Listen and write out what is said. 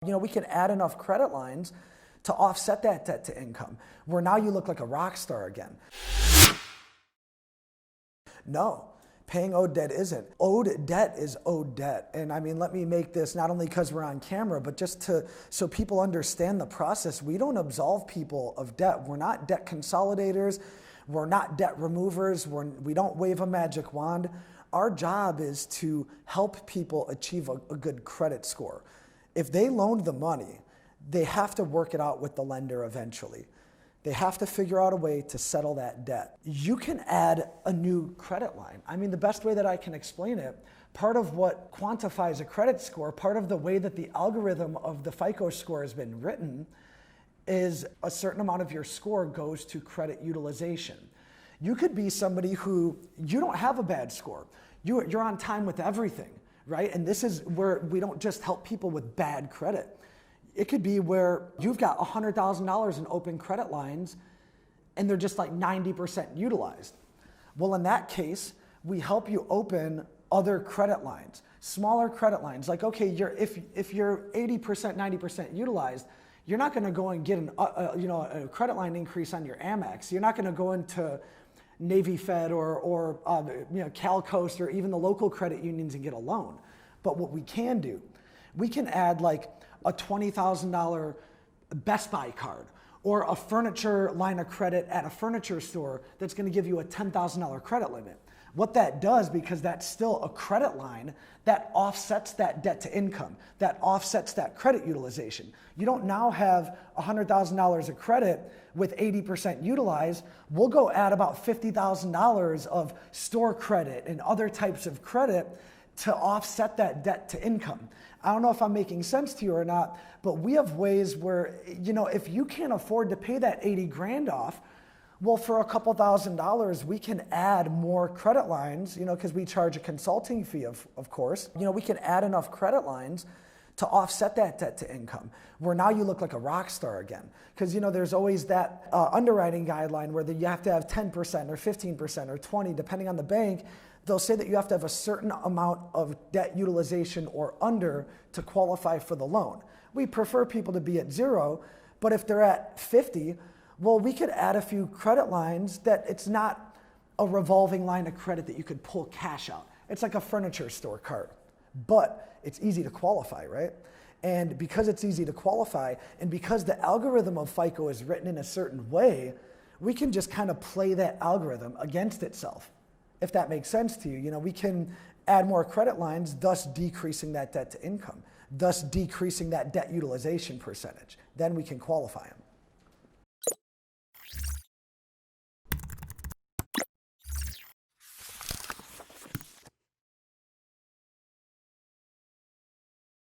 We can add enough credit lines to offset that debt to income, where now you look like a rock star again. No, paying owed debt isn't. Owed debt is owed debt. And I mean, let me make this not only because we're on camera, but just so people understand the process. We don't absolve people of debt. We're not debt consolidators. We're not debt removers. We don't wave a magic wand. Our job is to help people achieve a good credit score. If they loaned the money, they have to work it out with the lender eventually. They have to figure out a way to settle that debt. You can add a new credit line. I mean, the best way that I can explain it, part of what quantifies a credit score, part of the way that the algorithm of the FICO score has been written, is a certain amount of your score goes to credit utilization. You could be somebody who, you don't have a bad score. You're on time with everything, right? And this is where we don't just help people with bad credit. It could be where you've got $100,000 in open credit lines and they're just like 90% utilized. Well, in that case, we help you open other credit lines, smaller credit lines. Like, okay, if you're 80%, 90% utilized, you're not going to go and get a credit line increase on your Amex. You're not going to go into Navy Fed or CalCoast or even the local credit unions and get a loan. But what we can do, we can add like a $20,000 Best Buy card or a furniture line of credit at a furniture store that's going to give you a $10,000 credit limit. What that does, because that's still a credit line, that offsets that debt to income, that offsets that credit utilization. You don't now have $100,000 of credit with 80% utilized. We'll go add about $50,000 of store credit and other types of credit to offset that debt to income. I don't know if I'm making sense to you or not, but we have ways where, if you can't afford to pay that 80 grand off, well, for a couple $1,000s, we can add more credit lines, because we charge a consulting fee, of course. We can add enough credit lines to offset that debt to income, where now you look like a rock star again. Because, there's always that underwriting guideline where you have to have 10% or 15% or 20%, depending on the bank. They'll say that you have to have a certain amount of debt utilization or under to qualify for the loan. We prefer people to be at 0, but if they're at 50, well, we could add a few credit lines that it's not a revolving line of credit that you could pull cash out. It's like a furniture store card, but it's easy to qualify, right? And because it's easy to qualify, and because the algorithm of FICO is written in a certain way, we can just kind of play that algorithm against itself, if that makes sense to you. We can add more credit lines, thus decreasing that debt to income, thus decreasing that debt utilization percentage. Then we can qualify them.